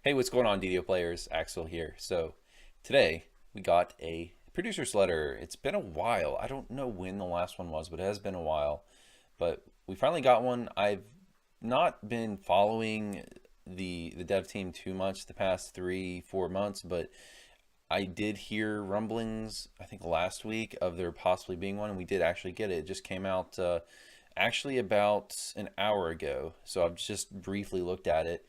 Hey, what's going on, DDO players? Axel here. So, today we got a producer's letter. It's been a while. I don't know when the last one was, but it has been a while. But we finally got one. I've not been following the dev team too much the past 3-4 months, but I did hear rumblings, I think last week, of there possibly being one, and we did actually get it. It just came out actually about an hour ago. So I've just briefly looked at it.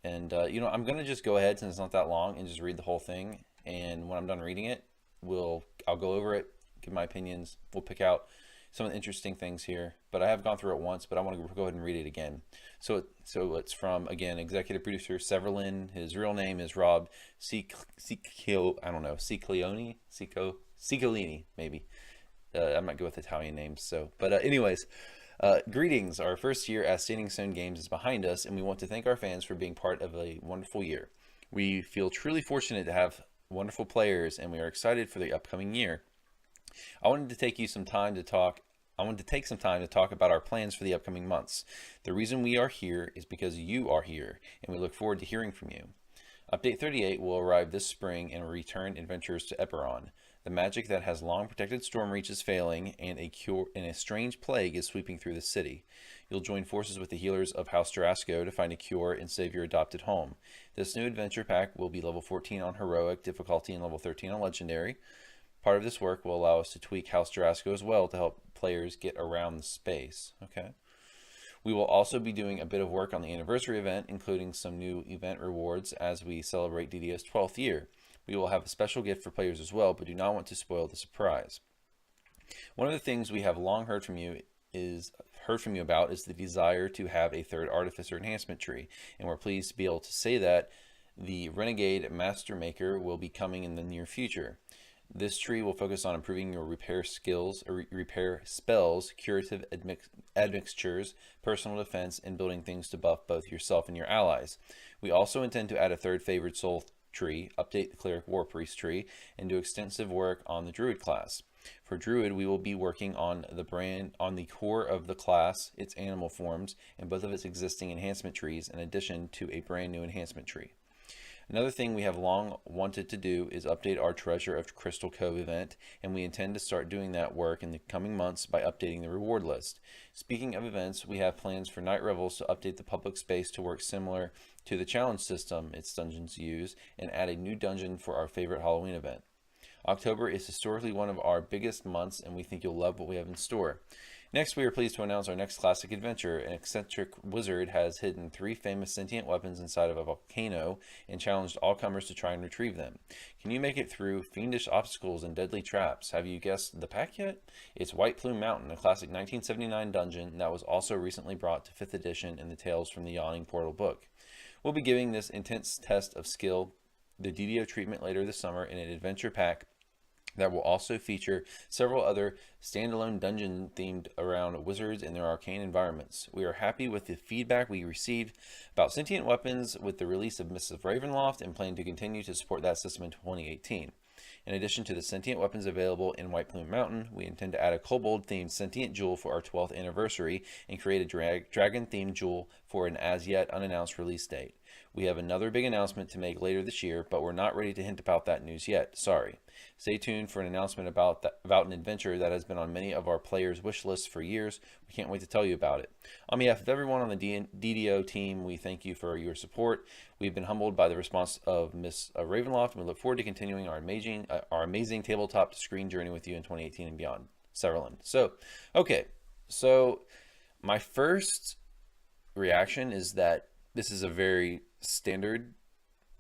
And I'm gonna just go ahead since it's not that long and just read the whole thing. And when I'm done reading it, I'll go over it, give my opinions. We'll pick out some of the interesting things here. But I have gone through it once, but I want to go ahead and read it again. So it's from, again, executive producer Severlin. His real name is Rob Ciccio, I don't know, Ciccolini, maybe. I'm not good with Italian names. Anyways. Greetings. Our first year as Standing Stone Games is behind us, and we want to thank our fans for being part of a wonderful year. We feel truly fortunate to have wonderful players, and we are excited for the upcoming year. I wanted to take some time to talk about our plans for the upcoming months. The reason we are here is because you are here, and we look forward to hearing from you. Update 38 will arrive this spring and return adventurers to Eberron. The magic that has long protected Stormreach is failing, and a strange plague is sweeping through the city. You'll join forces with the healers of House Jarasco to find a cure and save your adopted home. This new adventure pack will be level 14 on Heroic difficulty and level 13 on Legendary. Part of this work will allow us to tweak House Jarasco as well to help players get around the space. Okay. We will also be doing a bit of work on the anniversary event, including some new event rewards as we celebrate DDO's 12th year. We will have a special gift for players as well, but do not want to spoil the surprise. One of the things we have long heard from you about is the desire to have a third Artificer enhancement tree, and we're pleased to be able to say that the Renegade Master Maker will be coming in the near future. This tree will focus on improving your repair skills, repair spells, curative admixtures, personal defense, and building things to buff both yourself and your allies. We also intend to add a third favored soul tree, update the Cleric War Priest tree, and do extensive work on the Druid class. For Druid, we will be working on the core of the class, its animal forms, and both of its existing enhancement trees, in addition to a brand new enhancement tree. Another thing we have long wanted to do is update our Treasure of Crystal Cove event, and we intend to start doing that work in the coming months by updating the reward list. Speaking of events, we have plans for Night Revels to update the public space to work similar to the challenge system its dungeons use, and add a new dungeon for our favorite Halloween event. October is historically one of our biggest months, and we think you'll love what we have in store. Next, we are pleased to announce our next classic adventure. An eccentric wizard has hidden 3 famous sentient weapons inside of a volcano and challenged all comers to try and retrieve them. Can you make it through fiendish obstacles and deadly traps? Have you guessed the pack yet? It's White Plume Mountain, a classic 1979 dungeon that was also recently brought to 5th edition in the Tales from the Yawning Portal book. We'll be giving this intense test of skill the DDO treatment later this summer in an adventure pack that will also feature several other standalone dungeon themed around wizards and their arcane environments. We are happy with the feedback we received about sentient weapons with the release of Mists of Ravenloft, and plan to continue to support that system in 2018. In addition to the sentient weapons available in White Plume Mountain, we intend to add a kobold themed sentient jewel for our 12th anniversary and create a dragon themed jewel for an as yet unannounced release date. We have another big announcement to make later this year, but we're not ready to hint about that news yet. Sorry. Stay tuned for an announcement about an adventure that has been on many of our players' wish lists for years. We can't wait to tell you about it. On behalf of everyone on the DDO team, we thank you for your support. We've been humbled by the response of Miss Ravenloft, and we look forward to continuing our amazing tabletop to screen journey with you in 2018 and beyond. Severlin. So my first reaction is that this is a very standard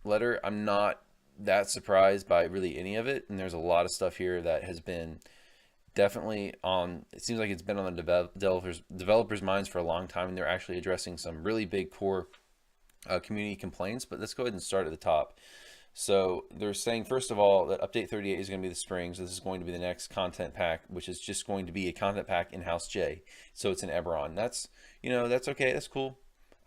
letter. I'm not that surprised by really any of it, and there's a lot of stuff here that has been definitely on, it seems like it's been on the developers minds for a long time, and they're actually addressing some really big core community complaints. But let's go ahead and start at the top. So they're saying, first of all, that update 38 is going to be the spring, so this is going to be the next content pack, which is just going to be a content pack in House J, so it's in Eberron. That's okay, that's cool.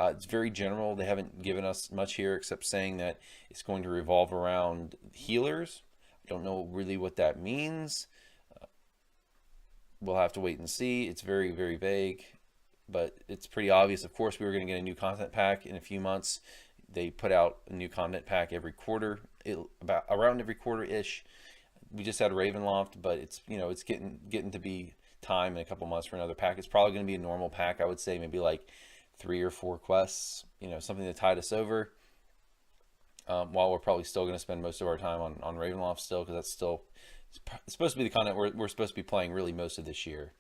It's very general. They haven't given us much here except saying that it's going to revolve around healers. I don't know really what that means. We'll have to wait and see. It's very, very vague, but it's pretty obvious. Of course, we were going to get a new content pack in a few months. They put out a new content pack every quarter, about around every quarter ish. We just had Ravenloft, but it's, you know, it's getting to be time in a couple months for another pack. It's probably going to be a normal pack, I would say, maybe like 3 or 4 quests, you know, something to tide us over. While we're probably still going to spend most of our time on Ravenloft still, because that's still, it's supposed to be the content we're supposed to be playing really most of this year,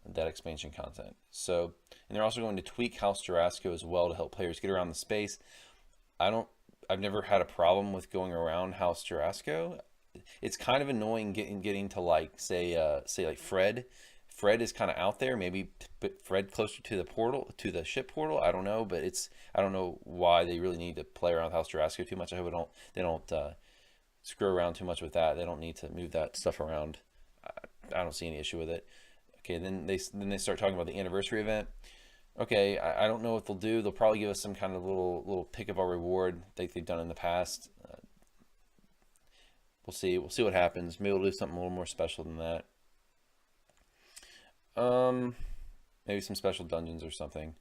that expansion content. So, and they're also going to tweak House Jurassico as well to help players get around the space. I've never had a problem with going around House Jurassico. It's kind of annoying getting to like say like Fred. Fred is kind of out there. Maybe put Fred closer to the portal, to the ship portal. I don't know, but I don't know why they really need to play around with House Jurassico too much. I hope they don't screw around too much with that. They don't need to move that stuff around. I don't see any issue with it. Okay, then they start talking about the anniversary event. Okay, I don't know what they'll do. They'll probably give us some kind of little pick of our reward like they've done in the past. We'll see. We'll see what happens. Maybe we'll do something a little more special than that. Maybe some special dungeons or something.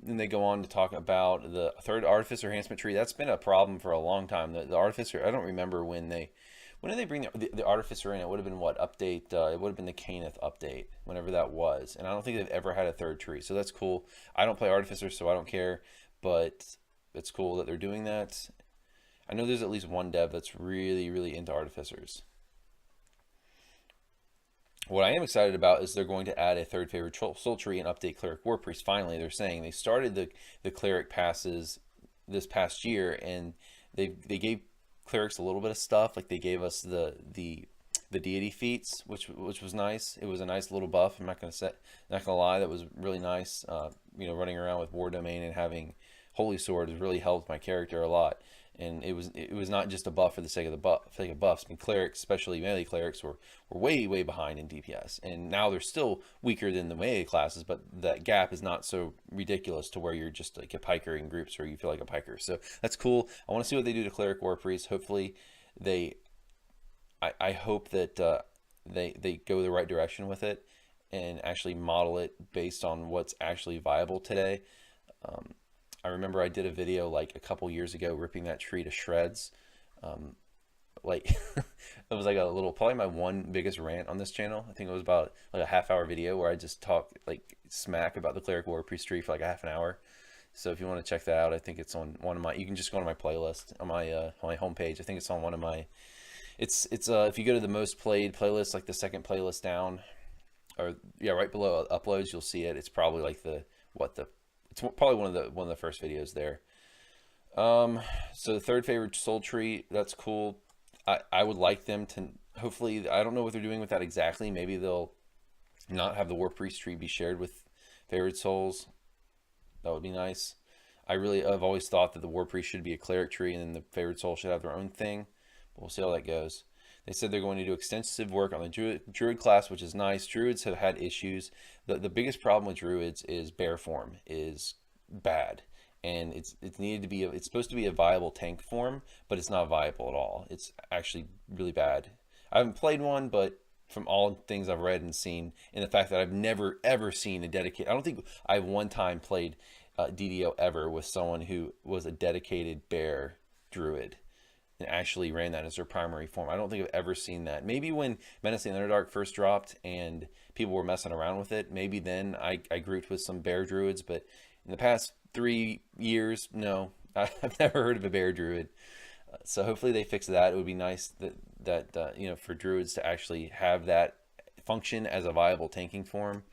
Then they go on to talk about the third artificer enhancement tree. That's been a problem for a long time. The artificer, I don't remember when did they bring the artificer in? It would have been what update? It would have been the Caneth update, whenever that was. And I don't think they've ever had a third tree, so that's cool. I don't play artificer, so I don't care, but it's cool that they're doing that. I know there's at least one dev that's really into artificers. What I am excited about is they're going to add a third favorite soul tree and update Cleric War Priest. Finally, they're saying they started the Cleric passes this past year, and they gave clerics a little bit of stuff. Like they gave us the deity feats, which was nice. It was a nice little buff. I'm not gonna lie, that was really nice. You know, running around with War Domain and having Holy Sword has really helped my character a lot. And it was not just a buff for the sake of buffs. I mean, clerics, especially melee clerics, were way behind in DPS, and now they're still weaker than the melee classes, but that gap is not so ridiculous to where you're just like a piker in groups or you feel like a piker. So that's cool. I want to see what they do to Cleric War Priest. Hopefully, I hope that they go the right direction with it and actually model it based on what's actually viable today. I remember I did a video like a couple years ago ripping that tree to shreds. Like it was like a little, probably my one biggest rant on this channel. I think it was about like a half-hour video where I just talked like smack about the Cleric War Priest tree for like a half an hour. So if you want to check that out, I think it's on one of my, you can just go to my playlist on my homepage. I think it's on one of my, it's if you go to the most played playlist, like the second playlist down, or yeah, right below uploads, you'll see it. It's probably like it's probably one of the first videos there. So the third favorite soul tree, that's cool. I would like them to, hopefully, I don't know what they're doing with that exactly. Maybe they'll not have the War Priest tree be shared with favorite souls. That would be nice. I've always thought that the War Priest should be a cleric tree and then the favorite soul should have their own thing. But we'll see how that goes. They said they're going to do extensive work on the druid class, which is nice. Druids have had issues. The biggest problem with druids is bear form is bad, and it's needed to be it's supposed to be a viable tank form, but it's not viable at all. It's actually really bad. I haven't played one, but from all things I've read and seen, and the fact that I've never ever seen a dedicated, I don't think I've one time played DDO ever with someone who was a dedicated bear druid and actually ran that as their primary form. I don't think I've ever seen that. Maybe when Menace in the Underdark first dropped and people were messing around with it, maybe then I grouped with some bear druids, but in the past 3 years, no, I've never heard of a bear druid. So hopefully they fix that. It would be nice that you know, for druids to actually have that function as a viable tanking form.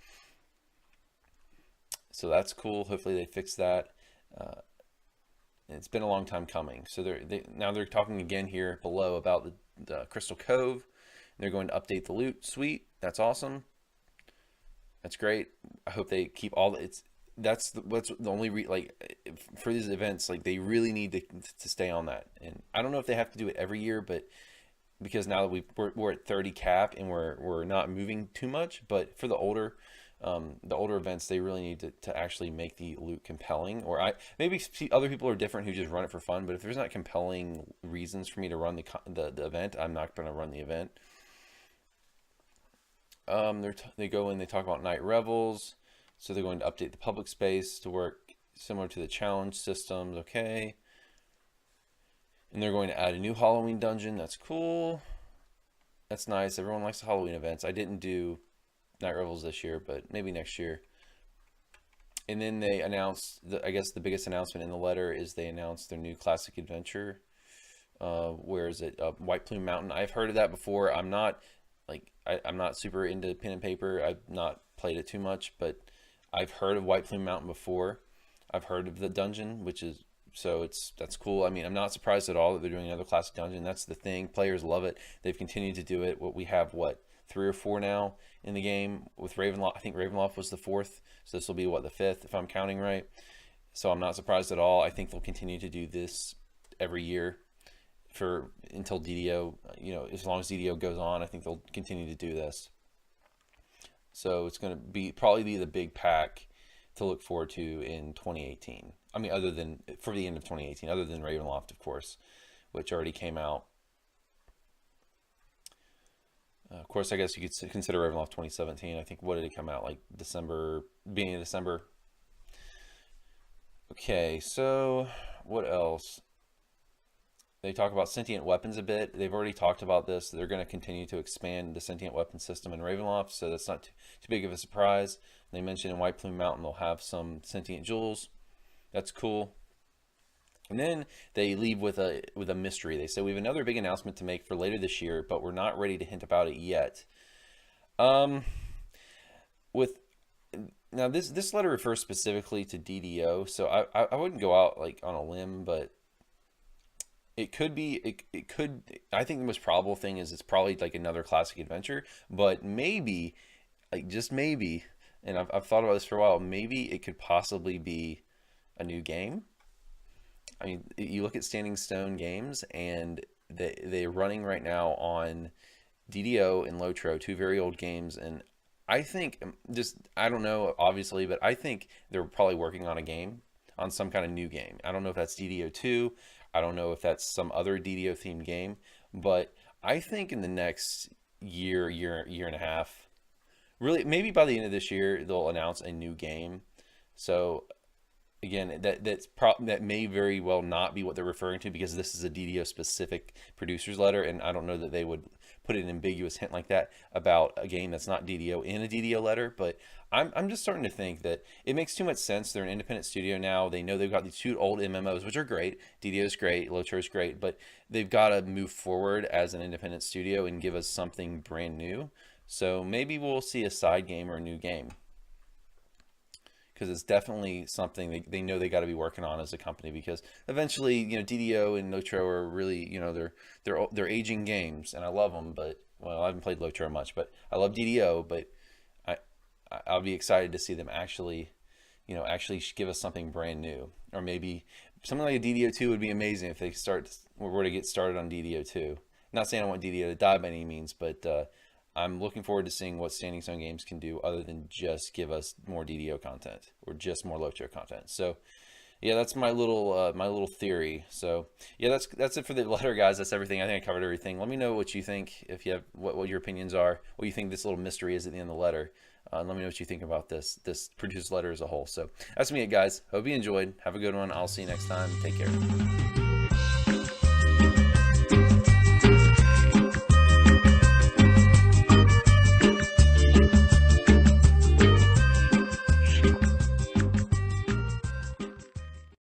So that's cool. Hopefully they fix that. It's been a long time coming. So now they're talking again here below about the Crystal Cove. They're going to update the loot suite. That's awesome. That's great. I hope they keep all that's the only for these events, like they really need to stay on that. And I don't know if they have to do it every year, but because now that we're at 30 cap and we're not moving too much, but for the older events, they really need to actually make the loot compelling. Or maybe other people are different who just run it for fun, but if there's not compelling reasons for me to run the event, I'm not going to run the event. They go and they talk about night revels. So they're going to update the public space to work similar to the challenge systems. Okay. And they're going to add a new Halloween dungeon. That's cool. That's nice. Everyone likes the Halloween events. I didn't do Night Revels this year, but maybe next year. And then they announced, I guess the biggest announcement in the letter is they announced their new classic adventure. Where is it? White Plume Mountain. I've heard of that before. I'm not I'm not super into pen and paper. I've not played it too much, but I've heard of White Plume Mountain before. I've heard of the dungeon, which is that's cool. I mean, I'm not surprised at all that they're doing another classic dungeon. That's the thing. Players love it. They've continued to do it. What we have, 3 or 4 now in the game with Ravenloft. I think Ravenloft was the 4th, so this will be the 5th if I'm counting right. So I'm not surprised at all. I think they'll continue to do this every year until DDO. As long as DDO goes on, I think they'll continue to do this. So it's going to probably be the big pack to look forward to in 2018. I mean, other than for the end of 2018, other than Ravenloft, of course, which already came out. Of course, I guess you could consider Ravenloft 2017. I think, what did it come out, like December, beginning of December? Okay, so what else? They talk about sentient weapons a bit. They've already talked about this. They're going to continue to expand the sentient weapon system in Ravenloft, so that's not too big of a surprise. They mentioned in White Plume Mountain they'll have some sentient jewels. That's cool. And then they leave with a mystery. They say we have another big announcement to make for later this year, but we're not ready to hint about it yet. Now this letter refers specifically to DDO, so I wouldn't go out on a limb, but it could be. It could. I think the most probable thing is it's probably another classic adventure, but maybe, just maybe, and I've thought about this for a while. Maybe it could possibly be a new game. I mean, you look at Standing Stone Games, and they're running right now on DDO and Lotro, 2 very old games, and I think I don't know, obviously, but I think they're probably working on some kind of new game. I don't know if that's DDO 2. I don't know if that's some other DDO themed game, but I think in the next year and a half, really, maybe by the end of this year, they'll announce a new game. So again, that may very well not be what they're referring to, because this is a DDO specific producer's letter, and I don't know that they would put an ambiguous hint like that about a game that's not DDO in a DDO letter. But I'm just starting to think that it makes too much sense. They're an independent studio now. They know they've got these 2 old MMOs, which are great. DDO is great, Lotro is great, but they've got to move forward as an independent studio and give us something brand new. So maybe we'll see a side game or a new game, because it's definitely something they know they got to be working on as a company, because eventually, DDO and Lotro are really, they're aging games, and I love them, but, well, I haven't played Lotro much, but I love DDO, but I'll be excited to see them actually give us something brand new. Or maybe something like a DDO 2 would be amazing if they were to get started on DDO 2. Not saying I want DDO to die by any means, but I'm looking forward to seeing what Standing Stone Games can do other than just give us more DDO content or just more Lotro content. So yeah, that's my little theory. So yeah, that's it for the letter, guys. That's everything. I think I covered everything. Let me know what you think, if you have what your opinions are, what you think this little mystery is at the end of the letter. Let me know what you think about this producer's letter as a whole. So that's me, guys. Hope you enjoyed. Have a good one. I'll see you next time. Take care.